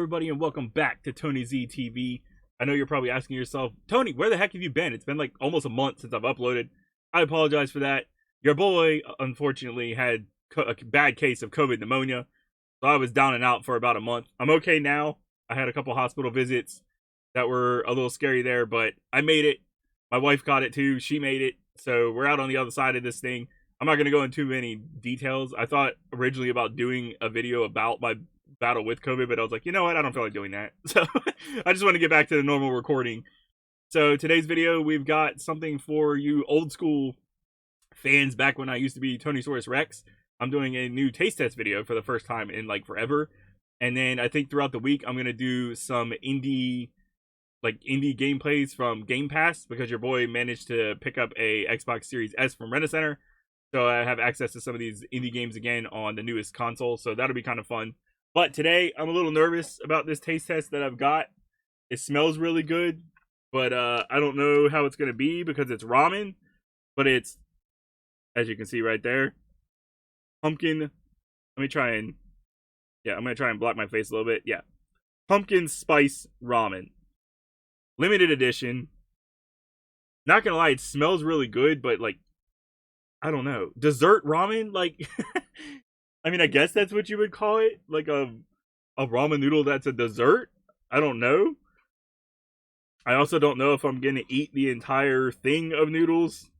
everybody, and welcome back to Tony Z TV. I know you're probably asking yourself, Tony, where the heck have you been? It's been like almost a month since I've uploaded. I apologize for that. Your boy, unfortunately, had a bad case of Covid pneumonia, so I was down and out for about a month. I'm okay now. I had a couple hospital visits that were a little scary there, but I made it. My wife got it too. She made it. So we're out on the other side of this thing. I'm not going to go into many details. I thought originally about doing a video about my battle with COVID, but I was like, you know what? I don't feel like doing that. So I just want to get back to the normal recording. So today's video, we've got something for you old school fans back when I used to be Tonysaurus Rex. I'm doing a new taste test video for the first time in like forever. And then I think throughout the week, I'm going to do some indie gameplays from Game Pass, because your boy managed to pick up a Xbox Series S from Rent-A-Center. So I have access to some of these indie games again on the newest console. So that'll be kind of fun. But today, I'm a little nervous about this taste test that I've got. It smells really good, but I don't know how it's going to be because it's ramen. But it's, as you can see right there, pumpkin. Let me try and, I'm going to try and block my face a little bit. Yeah. Pumpkin spice ramen. Limited edition. Not going to lie, it smells really good, but like, I don't know. Dessert ramen? Like, I mean, I guess that's what you would call it. Like a ramen noodle that's a dessert? I don't know. I also don't know if I'm going to eat the entire thing of noodles,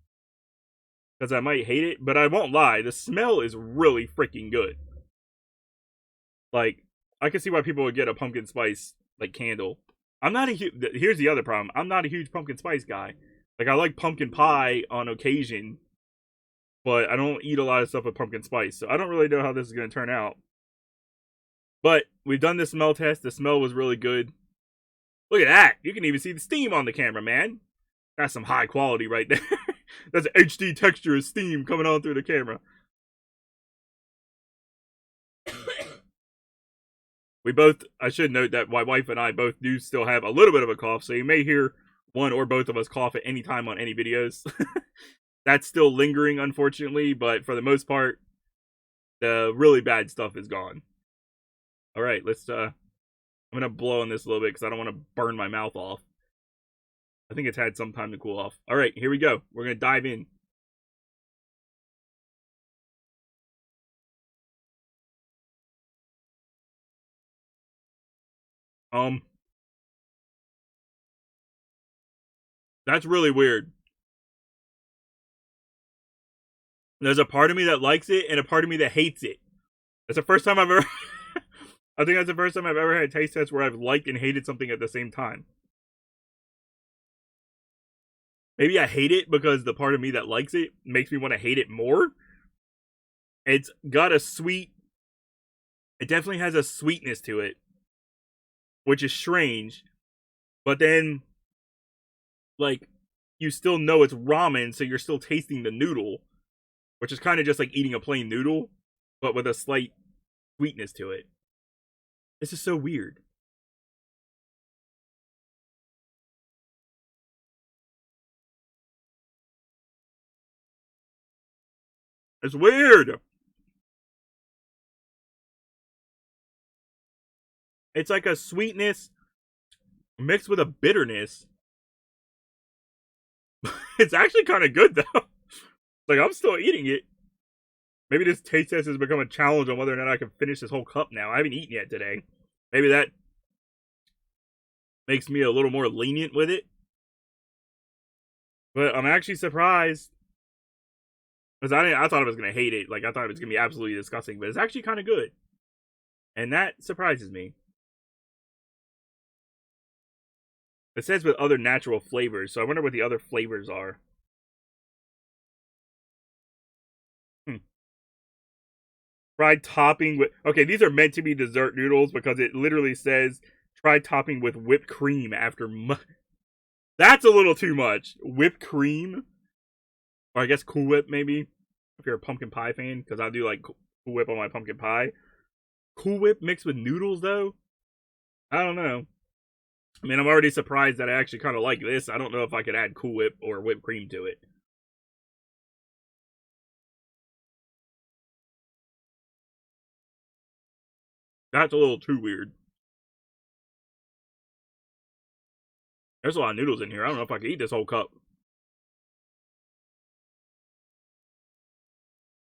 because I might hate it. But I won't lie, the smell is really freaking good. Like, I can see why people would get a pumpkin spice, like, candle. Here's the other problem. I'm not a huge pumpkin spice guy. Like, I like pumpkin pie on occasion, but I don't eat a lot of stuff with pumpkin spice, so I don't really know how this is going to turn out. But we've done the smell test. The smell was really good. Look at that. You can even see the steam on the camera, man. That's some high quality right there. That's an HD texture of steam coming on through the camera. I should note that my wife and I both do still have a little bit of a cough, so you may hear one or both of us cough at any time on any videos. That's still lingering, unfortunately, but for the most part, the really bad stuff is gone. All right, I'm gonna blow on this a little bit because I don't want to burn my mouth off. I think it's had some time to cool off. All right, here we go. We're gonna dive in. That's really weird. There's a part of me that likes it and a part of me that hates it. That's the first time I've ever I think that's the first time I've ever had a taste test where I've liked and hated something at the same time. Maybe I hate it because the part of me that likes it makes me want to hate it more. It's got a sweet... It definitely has a sweetness to it, which is strange. But then, like, you still know it's ramen, so you're still tasting the noodle, which is kind of just like eating a plain noodle, but with a slight sweetness to it. This is so weird. It's weird. It's like a sweetness mixed with a bitterness. It's actually kind of good, though. Like, I'm still eating it. Maybe this taste test has become a challenge on whether or not I can finish this whole cup now. I haven't eaten yet today. Maybe that makes me a little more lenient with it. But I'm actually surprised. Because I thought I was going to hate it. Like, I thought it was going to be absolutely disgusting. But it's actually kind of good. And that surprises me. It says with other natural flavors. So I wonder what the other flavors are. Try topping with... Okay, these are meant to be dessert noodles because it literally says try topping with whipped cream after... That's a little too much. Whipped cream? Or I guess Cool Whip, maybe? If you're a pumpkin pie fan, because I do like Cool Whip on my pumpkin pie. Cool Whip mixed with noodles, though? I don't know. I mean, I'm already surprised that I actually kind of like this. I don't know if I could add Cool Whip or whipped cream to it. That's a little too weird. There's a lot of noodles in here. I don't know if I can eat this whole cup.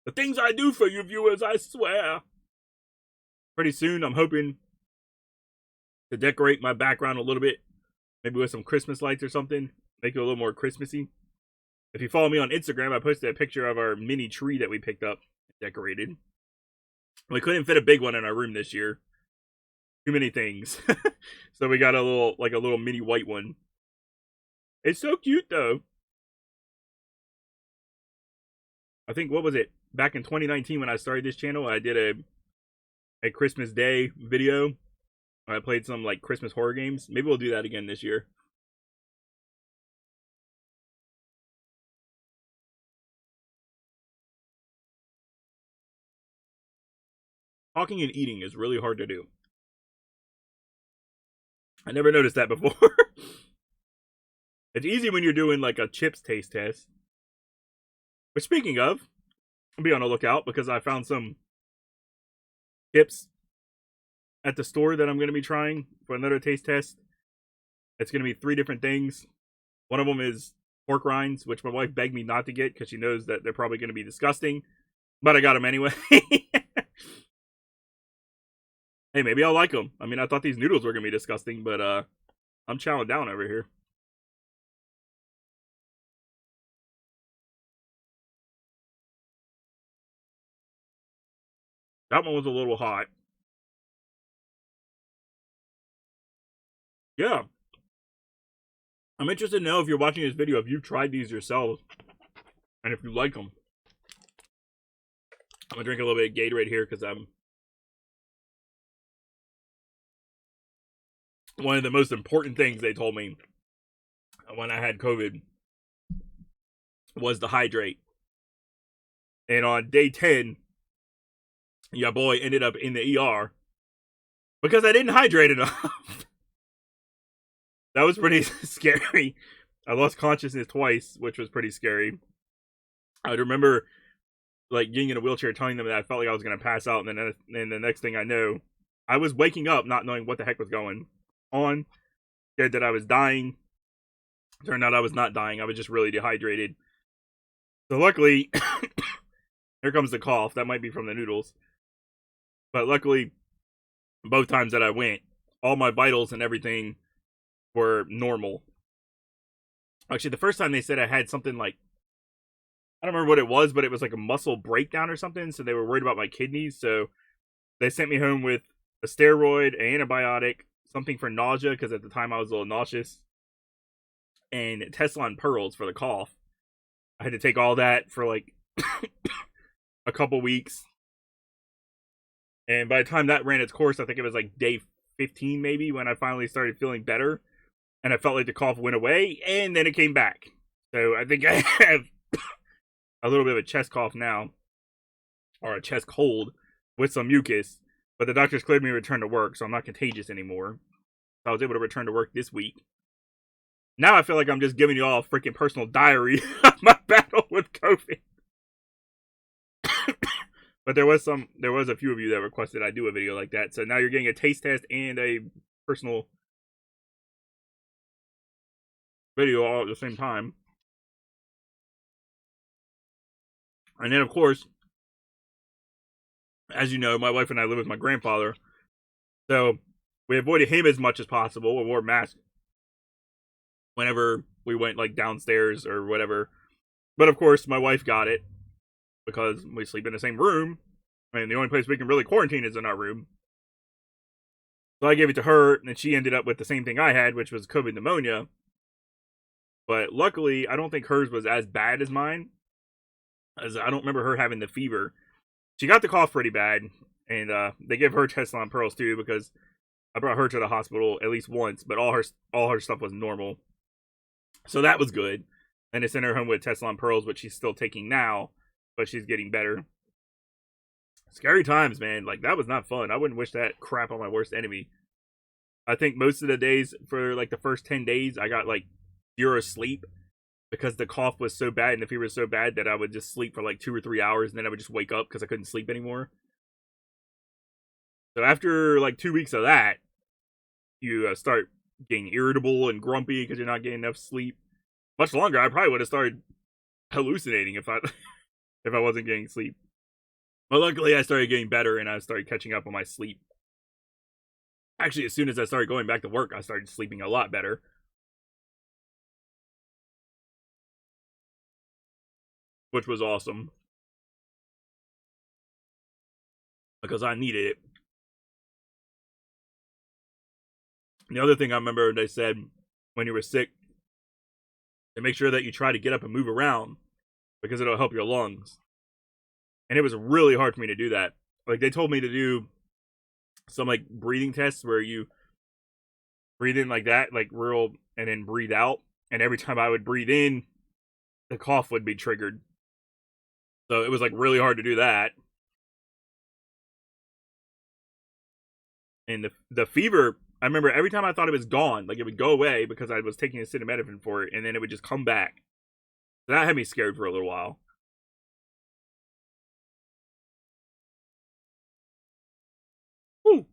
The things I do for you viewers, I swear. Pretty soon, I'm hoping to decorate my background a little bit. Maybe with some Christmas lights or something. Make it a little more Christmassy. If you follow me on Instagram, I posted a picture of our mini tree that we picked up and decorated. We couldn't fit a big one in our room this year. Too many things. So we got a little mini white one. It's so cute though. I think, what was it? Back in 2019 when I started this channel, I did a Christmas Day video. I played some like Christmas horror games. Maybe we'll do that again this year. Talking and eating is really hard to do. I never noticed that before. It's easy when you're doing like a chips taste test. But speaking of, I'll be on the lookout because I found some chips at the store that I'm going to be trying for another taste test. It's going to be 3 different things. One of them is pork rinds, which my wife begged me not to get because she knows that they're probably going to be disgusting. But I got them anyway. Hey, maybe I'll like them. I mean, I thought these noodles were going to be disgusting, but I'm chowing down over here. That one was a little hot. Yeah. I'm interested to know if you're watching this video, if you've tried these yourselves, and if you like them. I'm going to drink a little bit of Gatorade here because I'm... One of the most important things they told me when I had COVID was to hydrate. And on day 10, your boy ended up in the ER because I didn't hydrate enough. That was pretty scary. I lost consciousness twice, which was pretty scary. I would remember like getting in a wheelchair, telling them that I felt like I was going to pass out, and then the next thing I know, I was waking up not knowing what the heck was going on. Scared that I was dying. Turned out I was not dying. I was just really dehydrated. So luckily, here comes the cough. That might be from the noodles. But luckily, both times that I went, all my vitals and everything were normal. Actually, the first time they said I had something like, I don't remember what it was, but it was like a muscle breakdown or something. So they were worried about my kidneys. So they sent me home with a steroid, an antibiotic, something for nausea, because at the time I was a little nauseous, and Tessalon pearls for the cough. I had to take all that for like a couple weeks. And by the time that ran its course, I think it was like day 15 maybe, when I finally started feeling better. And I felt like the cough went away, and then it came back. So I think I have a little bit of a chest cough now, or a chest cold with some mucus. But the doctors cleared me to return to work, so I'm not contagious anymore. So I was able to return to work this week. Now I feel like I'm just giving you all a freaking personal diary of my battle with COVID. But there was a few of you that requested I do a video like that. So now you're getting a taste test and a personal video all at the same time. And then, of course, as you know, my wife and I live with my grandfather. So we avoided him as much as possible. We wore masks whenever we went like downstairs or whatever. But of course, my wife got it because we sleep in the same room. I mean, the only place we can really quarantine is in our room. So I gave it to her, and she ended up with the same thing I had, which was COVID pneumonia. But luckily, I don't think hers was as bad as mine, as I don't remember her having the fever. She got the cough pretty bad, and they gave her Tessalon pearls too, because I brought her to the hospital at least once, but all her stuff was normal. So that was good. And they sent her home with Tessalon pearls, which she's still taking now, but she's getting better. Scary times, man. Like, that was not fun. I wouldn't wish that crap on my worst enemy. I think most of the days, for like the first 10 days, I got like 0 sleep, because the cough was so bad and the fever was so bad that I would just sleep for like 2 or 3 hours, and then I would just wake up because I couldn't sleep anymore. So after like 2 weeks of that, you start getting irritable and grumpy because you're not getting enough sleep. Much longer, I probably would have started hallucinating if I if I wasn't getting sleep. But luckily, I started getting better and I started catching up on my sleep. Actually, as soon as I started going back to work, I started sleeping a lot better. Which was awesome. Because I needed it. The other thing I remember they said when you were sick, to make sure that you try to get up and move around because it'll help your lungs. And it was really hard for me to do that. Like, they told me to do some, like, breathing tests where you breathe in like that, like real, and then breathe out. And every time I would breathe in, the cough would be triggered. So it was, like, really hard to do that. And the fever, I remember every time I thought it was gone, like, it would go away because I was taking acetaminophen for it, and then it would just come back. So that had me scared for a little while. Woo!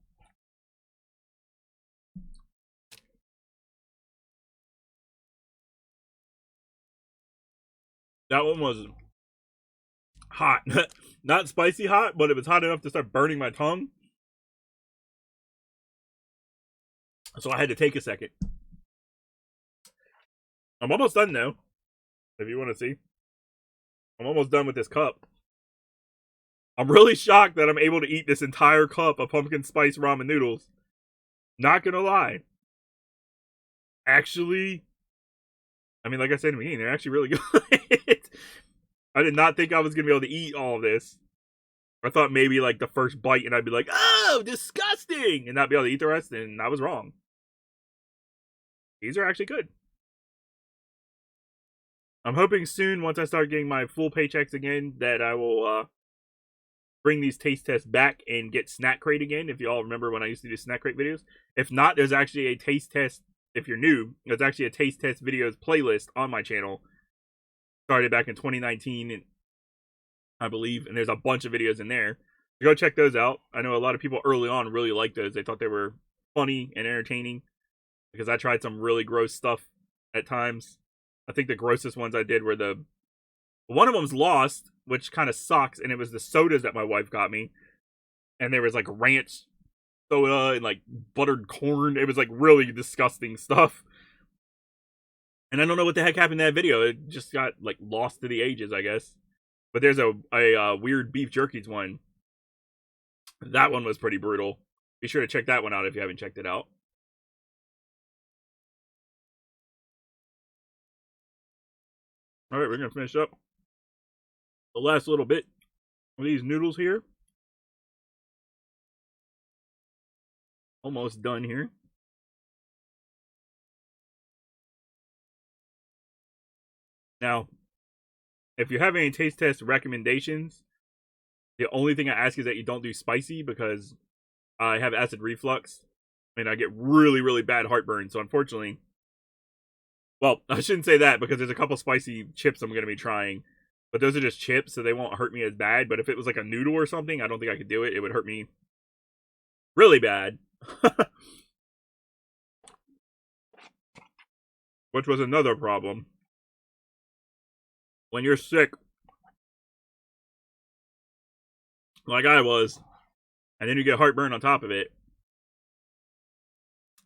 That one was hot. Not spicy hot, but it was hot enough to start burning my tongue. So I had to take a second. I'm almost done now. If you want to see. I'm almost done with this cup. I'm really shocked that I'm able to eat this entire cup of pumpkin spice ramen noodles. Not gonna lie. Actually, I mean, like I said in the beginning, they're actually really good. I did not think I was gonna be able to eat all of this. I thought maybe like the first bite and I'd be like, oh, disgusting! And not be able to eat the rest, and I was wrong. These are actually good. I'm hoping soon, once I start getting my full paychecks again, that I will bring these taste tests back and get Snack Crate again, if you all remember when I used to do Snack Crate videos. If not, there's actually a taste test, if you're new, there's actually a taste test videos playlist on my channel. Started back in 2019, I believe, and there's a bunch of videos in there. Go check those out. I know a lot of people early on really liked those. They thought they were funny and entertaining, because I tried some really gross stuff at times. I think the grossest ones I did were one of them's Lost, which kind of sucks, and it was the sodas that my wife got me. And there was like ranch soda and like buttered corn. It was like really disgusting stuff. And I don't know what the heck happened in that video. It just got like lost to the ages, I guess. But there's a weird beef jerkies one. That one was pretty brutal. Be sure to check that one out if you haven't checked it out. Alright, we're going to finish up the last little bit of these noodles here. Almost done here. Now, if you have any taste test recommendations, the only thing I ask is that you don't do spicy, because I have acid reflux and I get really, really bad heartburn. So unfortunately, well, I shouldn't say that, because there's a couple spicy chips I'm going to be trying, but those are just chips, so they won't hurt me as bad. But if it was like a noodle or something, I don't think I could do it. It would hurt me really bad. Which was another problem. When you're sick, like I was, and then you get heartburn on top of it.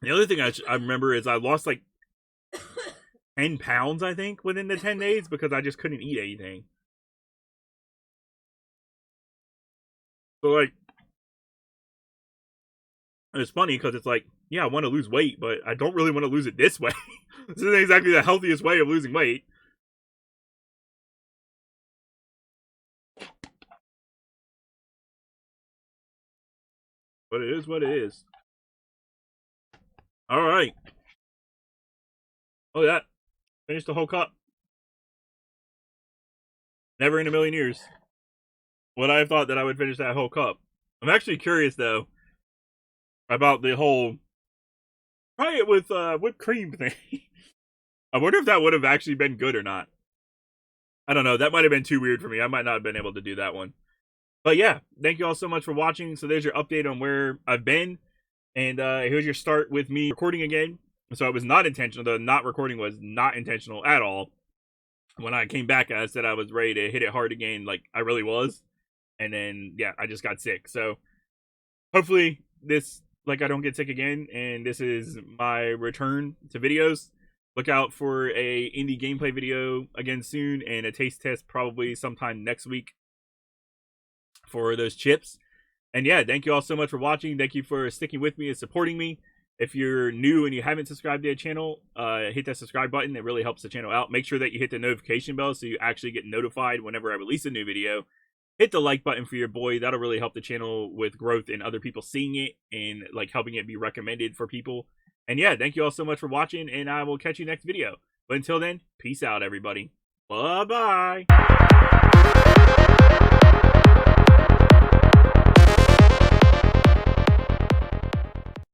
The other thing I remember is I lost like 10 pounds, I think, within the 10 days, because I just couldn't eat anything. So, like, it's funny because it's like, yeah, I want to lose weight, but I don't really want to lose it this way. This isn't exactly the healthiest way of losing weight. But it is what it is. Alright. Oh, that. Finished the whole cup. Never in a million years would I have thought that I would finish that whole cup. I'm actually curious, though, about the whole try it with whipped cream thing. I wonder if that would have actually been good or not. I don't know. That might have been too weird for me. I might not have been able to do that one. But yeah, thank you all so much for watching. So there's your update on where I've been. And here's your start with me recording again. So it was not intentional. The not recording was not intentional at all. When I came back, I said I was ready to hit it hard again, like I really was. And then, yeah, I just got sick. So hopefully this, like, I don't get sick again. And this is my return to videos. Look out for a indie gameplay video again soon, and a taste test probably sometime next week for those chips. And yeah, thank you all so much for watching. Thank you for sticking with me and supporting me. If you're new and you haven't subscribed to the channel, hit that subscribe button. It really helps the channel out. Make sure that you hit the notification bell so you actually get notified whenever I release a new video. Hit the like button for your boy. That'll really help the channel with growth and other people seeing it and like helping it be recommended for people. And yeah, thank you all so much for watching, and I will catch you next video. But until then, peace out, everybody. Bye-bye.